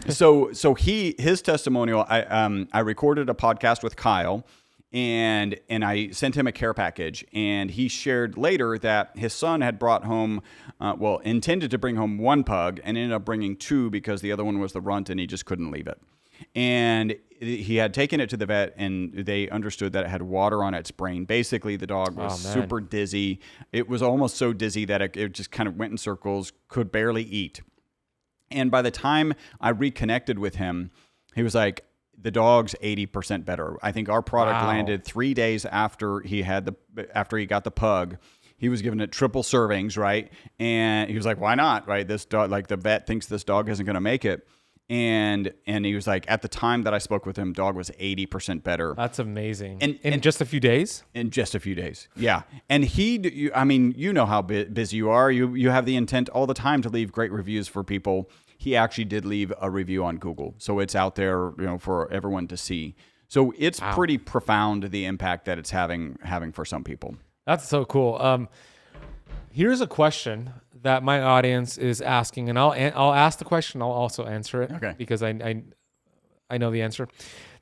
So his testimonial. I recorded a podcast with Kyle, and I sent him a care package, and he shared later that his son had brought home, intended to bring home 1 pug, and ended up bringing 2 because the other one was the runt, and he just couldn't leave it. And he had taken it to the vet, and they understood that it had water on its brain. Basically, the dog was super dizzy. It was almost so dizzy that it just kind of went in circles, could barely eat. And by the time I reconnected with him, he was like, the dog's 80% better. I think our product landed 3 days after he got the pug. He was giving it triple servings, right? And he was like, why not, right? This dog, like the vet thinks this dog isn't going to make it. And he was like, at the time that I spoke with him, dog was 80% better. That's amazing. And in just a few days? In just a few days. Yeah. And I mean, you know how busy you are. You have the intent all the time to leave great reviews for people. He actually did leave a review on Google. So it's out there, for everyone to see. So it's pretty profound, the impact that it's having for some people. That's so cool. Here's a question that my audience is asking, and I'll ask the question. I'll also answer it, because I know the answer.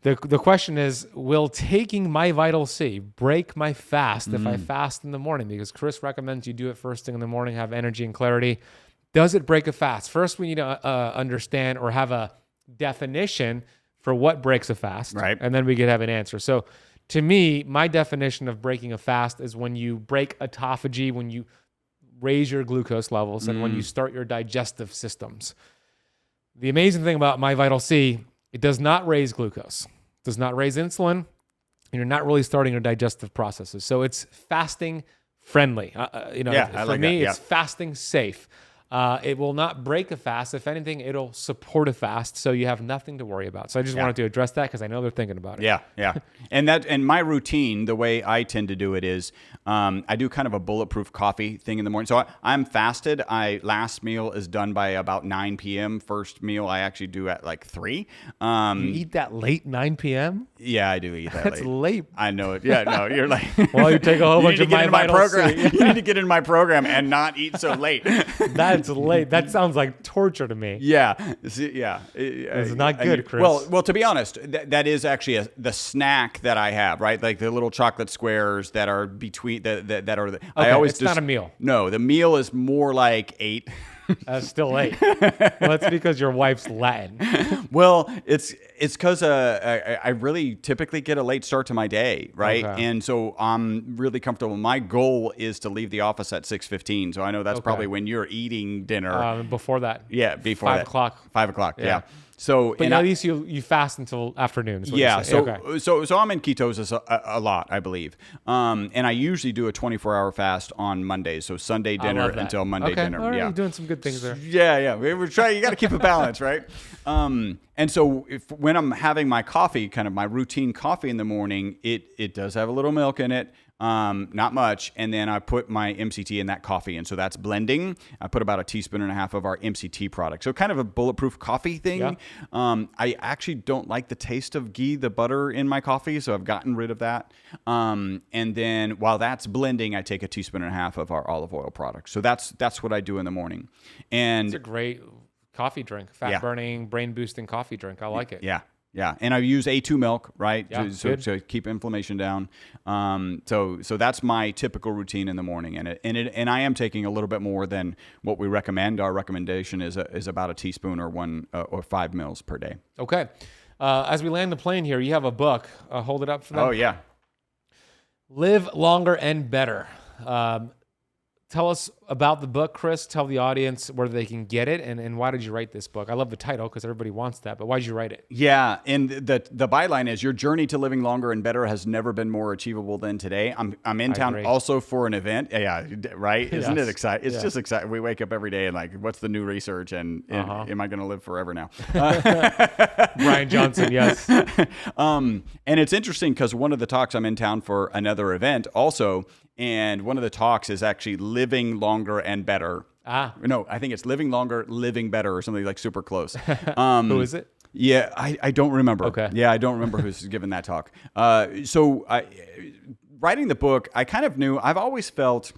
The question is, will taking 𝙎𝙬𝙍 break my fast if I fast in the morning? Because Chris recommends you do it first thing in the morning, have energy and clarity. Does it break a fast? First, we need to understand or have a definition for what breaks a fast, right? And then we could have an answer. So to me, my definition of breaking a fast is when you break autophagy, when you raise your glucose levels, and when you start your digestive systems. The amazing thing about 𝙎𝙬𝙍, it does not raise glucose, it does not raise insulin, and you're not really starting your digestive processes. So it's fasting friendly. For me, it's fasting safe. It will not break a fast. If anything, it'll support a fast, so you have nothing to worry about. So I just wanted to address that because I know they're thinking about it. Yeah. And my routine, the way I tend to do it is, I do kind of a bulletproof coffee thing in the morning. So I'm fasted. Last meal is done by about 9 p.m. First meal I actually do at like 3. You eat that late, 9 p.m.? Yeah, I do eat that That's late. I know it. Yeah, no, you're like... Well, you take a whole bunch of my program. You need to get in my program and not eat so late. That's late. That sounds like torture to me. Yeah. It's not good, Chris. Well, to be honest, that is actually the snack that I have, right? Like the little chocolate squares that are between that are. It's not a meal. No, the meal is more like 8. That's still late. Well, that's because your wife's Latin. Well, it's because I really typically get a late start to my day, right? Okay. And so I'm really comfortable. My goal is to leave the office at 6:15. So I know that's probably when you're eating dinner. Before that. Yeah, before 5 that. o'clock. 5 o'clock. Yeah. So, but at least you fast until afternoon. Is what yeah. you say. So I'm in ketosis a lot, I believe. And I usually do a 24-hour fast on Mondays. So Sunday dinner until Monday dinner. All right, you're doing some good things there. Yeah. We're trying. You got to keep a balance, right? And so when I'm having my coffee, kind of my routine coffee in the morning, it does have a little milk in it. Not much. And then I put my MCT in that coffee. And so that's blending. I put about 1.5 teaspoons of our MCT product. So kind of a bulletproof coffee thing. Yeah. I actually don't like the taste of ghee, the butter in my coffee. So I've gotten rid of that. And then while that's blending, I take 1.5 teaspoons of our olive oil product. So that's what I do in the morning. And it's a great coffee drink, fat burning, brain boosting coffee drink. I like it. Yeah, and I use A2 milk, right, to keep inflammation down. So that's my typical routine in the morning, and I am taking a little bit more than what we recommend. Our recommendation is about 1 teaspoon or 5 mils per day. Okay, as we land the plane here, you have a book. Hold it up for them. Oh yeah, Live Longer and Better. Tell us about the book, Chris. Tell the audience where they can get it, and why did you write this book? I love the title because everybody wants that, but why did you write it? Yeah, and the byline is, your journey to living longer and better has never been more achievable than today. I'm in town also for an event. Yeah, right? Isn't it exciting? It's just exciting. We wake up every day and like, what's the new research, and am I going to live forever now? Brian Johnson, yes. And it's interesting because one of the talks, I'm in town for another event also, and one of the talks is actually living longer and better. No, I think it's living longer, living better, or something like super close. Who is it? Yeah, I don't remember. Okay. Yeah, I don't remember who's given that talk. Writing the book, I kind of knew, I've always felt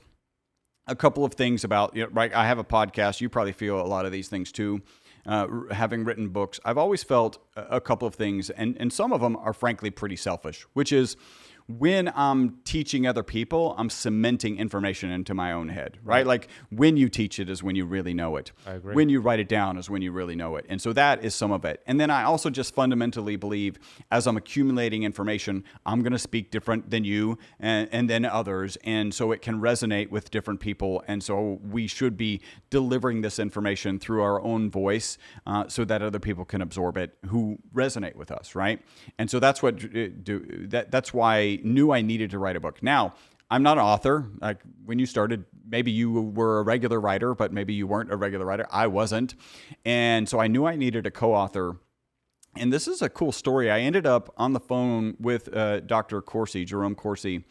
a couple of things about, right? I have a podcast. You probably feel a lot of these things too. Having written books, I've always felt a couple of things, and some of them are frankly pretty selfish, which is, when I'm teaching other people, I'm cementing information into my own head, right? Like when you teach it is when you really know it. I agree. When you write it down is when you really know it. And so that is some of it. And then I also just fundamentally believe, as I'm accumulating information, I'm going to speak different than you and then others. And so it can resonate with different people. And so we should be delivering this information through our own voice so that other people can absorb it who resonate with us, right? And so that's why I knew I needed to write a book. Now, I'm not an author. Like when you started, maybe you were a regular writer, but maybe you weren't a regular writer. I wasn't. And so I knew I needed a co-author. And this is a cool story. I ended up on the phone with Dr. 𝙎𝙬𝘎𝘋, 𝙎𝙬𝘎𝘋.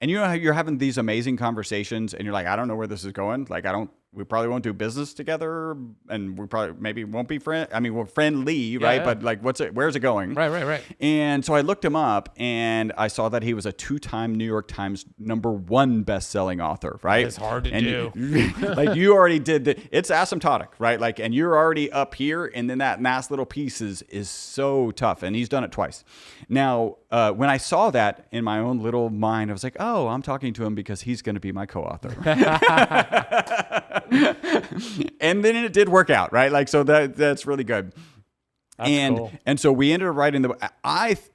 And you know how you're having these amazing conversations and you're like, I don't know where this is going. Like, we probably won't do business together, and we probably maybe won't be we're friendly, right? Yeah. But like, where's it going? Right. And so I looked him up and I saw that he was a 2-time New York Times #1 best-selling author, right? It's hard to do. Like you already did it's asymptotic, right? Like, and you're already up here, and then that last little piece is so tough, and he's done it twice. Now, when I saw that in my own little mind, I was like, oh, I'm talking to him because he's going to be my co-author. And then it did work out, right? Like, so that's really good. That's cool. And so we ended up writing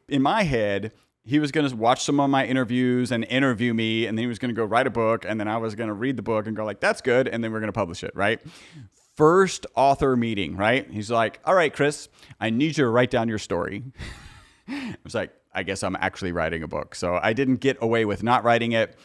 in my head, he was going to watch some of my interviews and interview me, and then he was going to go write a book, and then I was going to read the book and go like, that's good, and then we're going to publish it, right? First author meeting, right? He's like, all right, Chris, I need you to write down your story. I was like, I guess I'm actually writing a book. So I didn't get away with not writing it.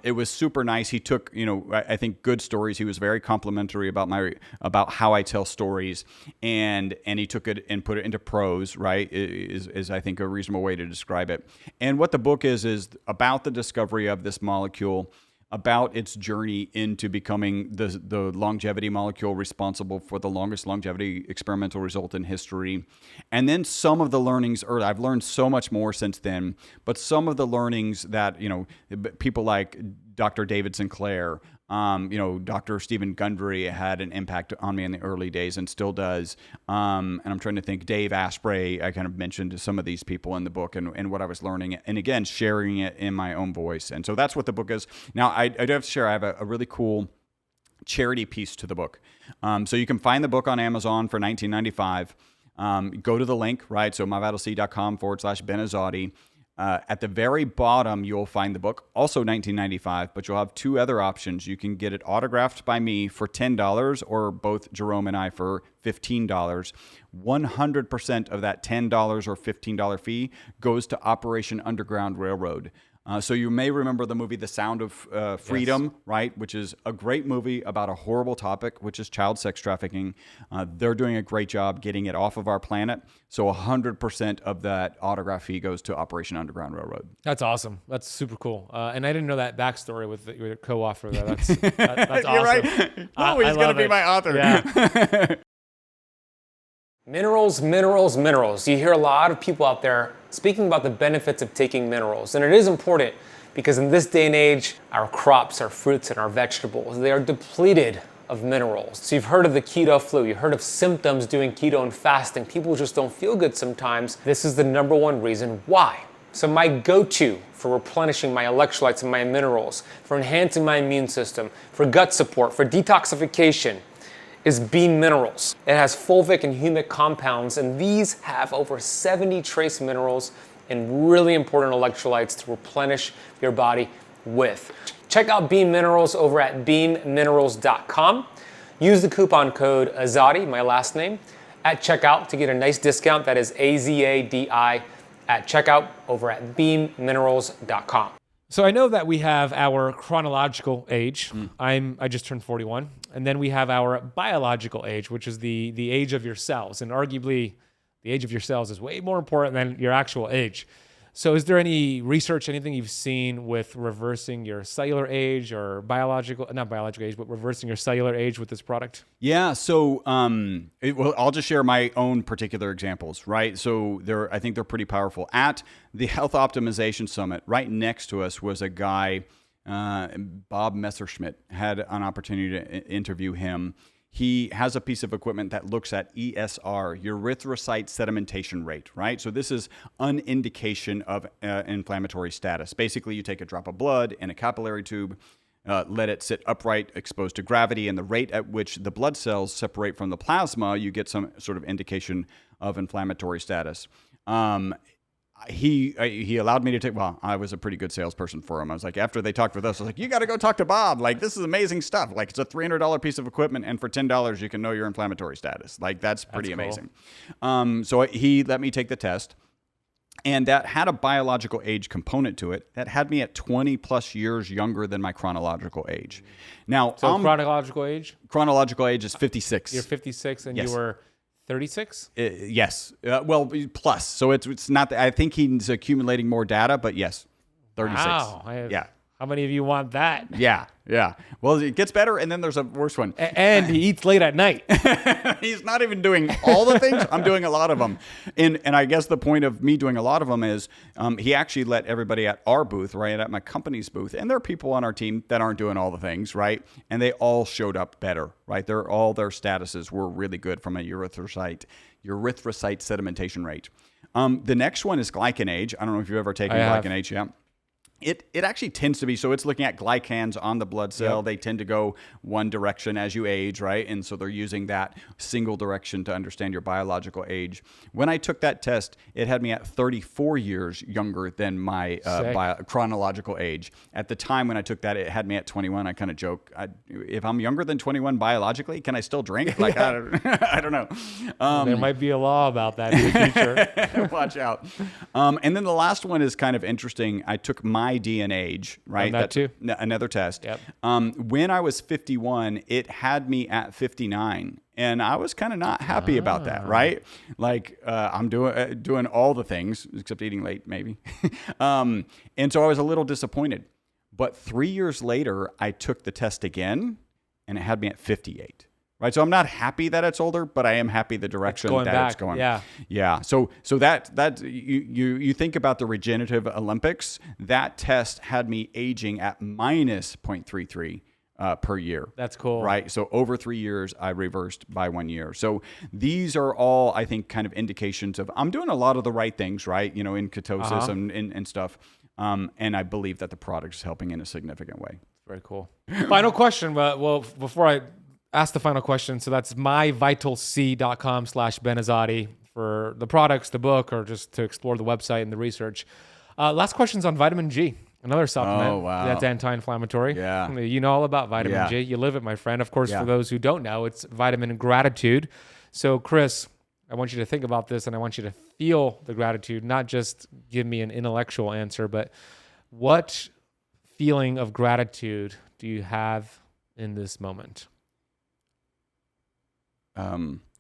It was super nice. He took, I think good stories. He was very complimentary about how I tell stories, and he took it and put it into prose, right? Is I think a reasonable way to describe it. And what the book is about the discovery of this molecule, about its journey into becoming the longevity molecule responsible for the longest longevity experimental result in history. And then some of the learnings, or I've learned so much more since then, but some of the learnings that, people like Dr. David Sinclair, Dr. Stephen Gundry had an impact on me in the early days and still does. And I'm trying to think, Dave Asprey, I kind of mentioned some of these people in the book and what I was learning. And again, sharing it in my own voice. And so that's what the book is. Now, I do have to share, I have a really cool charity piece to the book. So you can find the book on Amazon for $19.95. Go to the link, right? So myvitalseed.com/Ben Azadi. At the very bottom, you'll find the book, also $19.95, but you'll have 2 other options. You can get it autographed by me for $10 or both Jerome and I for $15. 100% of that $10 or $15 fee goes to Operation Underground Railroad. So you may remember the movie The Sound of Freedom, yes, right? Which is a great movie about a horrible topic, which is child sex trafficking. They're doing a great job getting it off of our planet. So 100% of that autograph fee goes to Operation Underground Railroad. That's awesome. That's super cool. And I didn't know that backstory with your co-author there. That's awesome. You're right. Oh, he's going to be my author. Yeah. Minerals, minerals, minerals. You hear a lot of people out there speaking about the benefits of taking minerals. And it is important because in this day and age, our crops, our fruits, and our vegetables, they are depleted of minerals. So you've heard of the keto flu, you've heard of symptoms doing keto and fasting. People just don't feel good sometimes. This is the #1 reason why. So my go-to for replenishing my electrolytes and my minerals, for enhancing my immune system, for gut support, for detoxification, is Bean Minerals. It has fulvic and humic compounds, and these have over 70 trace minerals and really important electrolytes to replenish your body with. Check out Bean Minerals over at beanminerals.com. Use the coupon code Azadi, my last name, at checkout to get a nice discount. That is AZADI at checkout over at beanminerals.com. So I know that we have our chronological age. I just turned 41. And then we have our biological age, which is the age of your cells. And arguably, the age of your cells is way more important than your actual age. So is there any research, anything you've seen with reversing your cellular age or not biological age, but reversing your cellular age with this product? Yeah. So I'll just share my own particular examples, right? So I think they're pretty powerful. At the Health Optimization Summit, right next to us was a guy, Bob Messerschmidt, had an opportunity to interview him. He has a piece of equipment that looks at ESR, erythrocyte sedimentation rate, right? So this is an indication of inflammatory status. Basically, you take a drop of blood in a capillary tube, let it sit upright, exposed to gravity, and the rate at which the blood cells separate from the plasma, you get some sort of indication of inflammatory status. He allowed me to take, well, I was a pretty good salesperson for him. I was like, after they talked with us, I was like, you got to go talk to Bob. Like, this is amazing stuff. Like, it's a $300 piece of equipment, and for $10, you can know your inflammatory status. Like, that's pretty amazing. So he let me take the test. And that had a biological age component to it that had me at 20 plus years younger than my chronological age. Now, So chronological age? chronological age is 56. You're 56 and Yes. you were 36? Yes. Well, plus. So it's not, I think he's accumulating more data, but yes, 36. Wow. Yeah. How many of you want that? Yeah. Yeah. Well, it gets better, and then there's a worse one. And he eats late at night. He's not even doing all the things. I'm doing a lot of them. And I guess the point of me doing a lot of them is he actually let everybody at our booth, right, at my company's booth, and there are people on our team that aren't doing all the things, right? And they all showed up better, right? All their statuses were really good from a erythrocyte sedimentation rate. The next one is glycan age. I don't know if you've ever taken glycan age. Yeah. It actually tends to be, so it's looking at glycans on the blood cell. Yep. They tend to go one direction as you age, right? And so they're using that single direction to understand your biological age. When I took that test, it had me at 34 years younger than my chronological age. At the time when I took that, it had me at 21. I kind of joke, if I'm younger than 21 biologically, can I still drink? Like, I don't know. There might be a law about that in the future. Watch out. And then the last one is kind of interesting. I took my DNA age, right? That too. Another test. Yep. When I was 51, it had me at 59. And I was kind of not happy about that, right? Like I'm doing all the things except eating late, maybe. And so I was a little disappointed. But 3 years later, I took the test again, and it had me at 58. Right, so I'm not happy that it's older, but I am happy the direction it's going. Yeah, yeah. So that you think about the regenerative Olympics. That test had me aging at minus 0.33 per year. That's cool. Right, so over 3 years, I reversed by 1 year. So these are all, I think, kind of indications of I'm doing a lot of the right things, right? You know, in ketosis and stuff. And I believe that the product is helping in a significant way. Very cool. Final question, but well, before I ask the final question. So that's myvitalc.com/Ben Azadi for the products, the book, or just to explore the website and the research. Last question's on vitamin G, another supplement. Oh, wow. That's anti-inflammatory. Yeah. You know all about vitamin G. You live it, my friend. Of course, for those who don't know, it's vitamin gratitude. So Chris, I want you to think about this and I want you to feel the gratitude, not just give me an intellectual answer, but what feeling of gratitude do you have in this moment?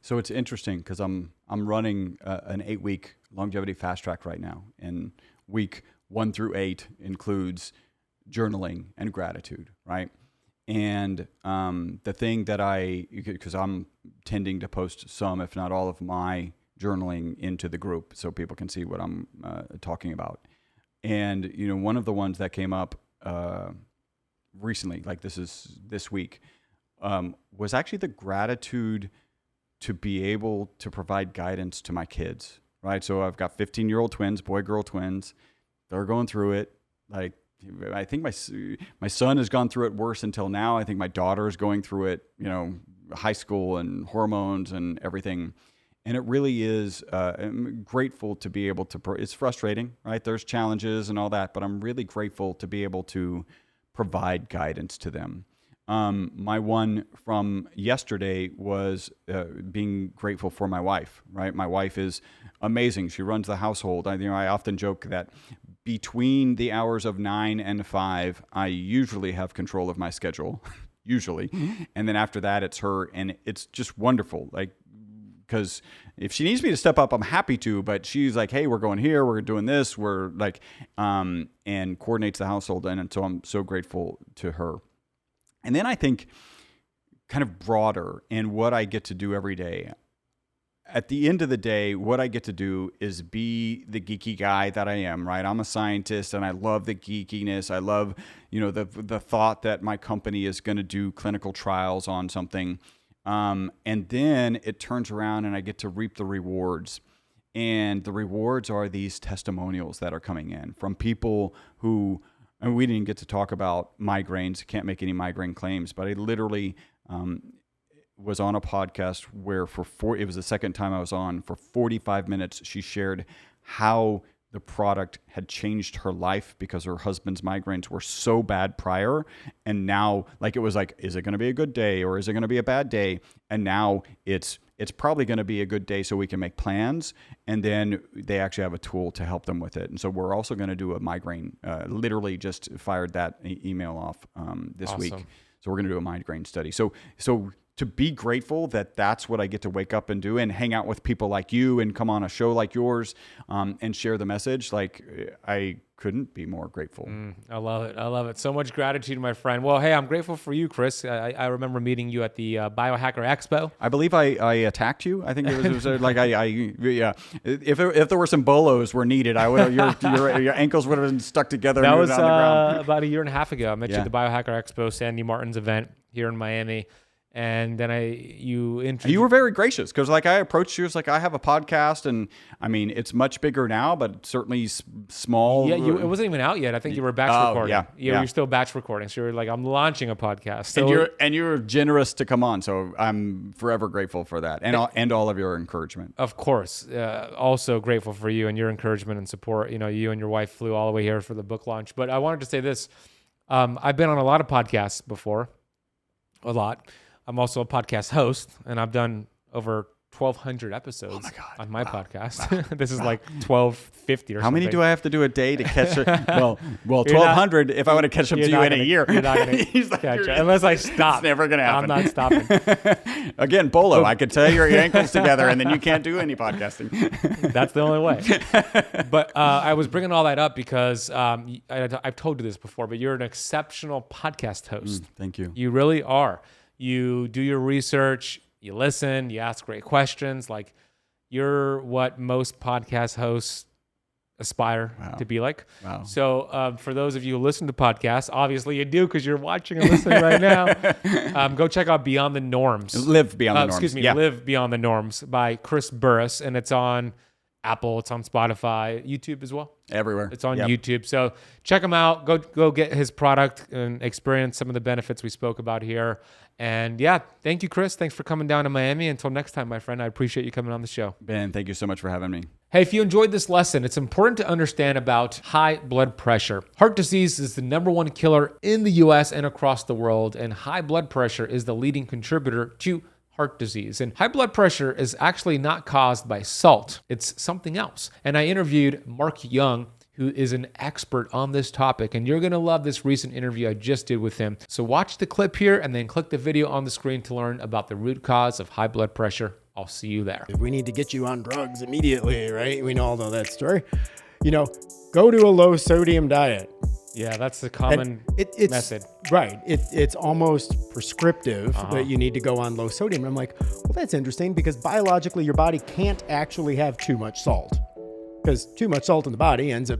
So it's interesting because I'm running an 8-week longevity fast track right now, and week 1 through 8 includes journaling and gratitude, right? And the thing that because I'm tending to post some, if not all, of my journaling into the group so people can see what I'm talking about. And you know, one of the ones that came up recently, like this week, was actually the gratitude to be able to provide guidance to my kids, right? So I've got 15-year-old twins, boy-girl twins. They're going through it. Like, I think my son has gone through it worse until now. I think my daughter is going through it, you know, high school and hormones and everything. And it really is, I'm grateful to be able to, it's frustrating, right? There's challenges and all that, but I'm really grateful to be able to provide guidance to them. My one from yesterday was being grateful for my wife, right? My wife is amazing. She runs the household. I often joke that between the hours of 9 and 5, I usually have control of my schedule, usually. And then after that, it's her. And it's just wonderful. Like, because if she needs me to step up, I'm happy to, but she's like, hey, we're going here, we're doing this, we're like, and coordinates the household. And so I'm so grateful to her. And then I think kind of broader in what I get to do every day. At the end of the day, what I get to do is be the geeky guy that I am, right? I'm a scientist and I love the geekiness. I love, you know, the thought that my company is going to do clinical trials on something. And then it turns around and I get to reap the rewards. And the rewards are these testimonials that are coming in from people who, and we didn't get to talk about migraines. Can't make any migraine claims, but I literally was on a podcast where it was the second time I was on. For 45 minutes, she shared how the product had changed her life because her husband's migraines were so bad prior. And now, like, it was like, is it going to be a good day or is it going to be a bad day? And now it's it's probably going to be a good day so we can make plans. And then they actually have a tool to help them with it. And so we're also going to do a migraine, literally just fired that email off this week. So we're going to do a migraine study. So to be grateful that that's what I get to wake up and do and hang out with people like you and come on a show like yours and share the message. Like, I couldn't be more grateful. I love it. I love it. So much gratitude, my friend. Well, hey, I'm grateful for you, Chris. I remember meeting you at the Biohacker Expo. I believe I attacked you. I think it was like yeah. If there were some bolos were needed, I would your ankles would have been stuck together. That was on the ground. about a year and a half ago. I met you at the Biohacker Expo, Sandy Martin's event here in Miami. And then you were very gracious because like I approached you, it's like I have a podcast, and I mean it's much bigger now, but certainly small. Yeah, it wasn't even out yet. I think you were batch recording. Yeah, you're still batch recording. So you're like, I'm launching a podcast. So and you're generous to come on, so I'm forever grateful for that, and all of your encouragement. Of course, also grateful for you and your encouragement and support. You know, you and your wife flew all the way here for the book launch. But I wanted to say this: I've been on a lot of podcasts before, a lot. I'm also a podcast host, and I've done over 1,200 episodes on my podcast. Wow. This is like 1,250 or something. How many do I have to do a day to catch it? Well, 1,200 if I want to catch up to you in a year. You're not going to catch it unless I stop. It's never going to happen. I'm not stopping. Again, Bolo, I could tie your ankles together, and then you can't do any podcasting. That's the only way. But I was bringing all that up because I've told you this before, but you're an exceptional podcast host. Thank you. You really are. You do your research, you listen, you ask great questions. Like, you're what most podcast hosts aspire to be like. Wow. So for those of you who listen to podcasts, obviously you do because you're watching and listening right now, go check out Beyond the Norms. Live Beyond the Norms. Excuse me, Live Beyond the Norms by Chris Burres. And it's on Apple, it's on Spotify, YouTube as well. Everywhere. It's on YouTube. So check him out. Go get his product and experience some of the benefits we spoke about here. And yeah, thank you, Chris. Thanks for coming down to Miami. Until next time, my friend, I appreciate you coming on the show. Ben, thank you so much for having me. Hey, if you enjoyed this lesson, it's important to understand about high blood pressure. Heart disease is the #1 killer in the US and across the world, and high blood pressure is the leading contributor to heart disease. And high blood pressure is actually not caused by salt. It's something else. And I interviewed Mark Young, who is an expert on this topic. And you're going to love this recent interview I just did with him. So watch the clip here and then click the video on the screen to learn about the root cause of high blood pressure. I'll see you there. We need to get you on drugs immediately, right? We all know that story. You know, go to a low sodium diet. Yeah, that's the common method. Right. It's almost prescriptive that you need to go on low sodium. I'm like, well, that's interesting because biologically your body can't actually have too much salt. Because too much salt in the body ends up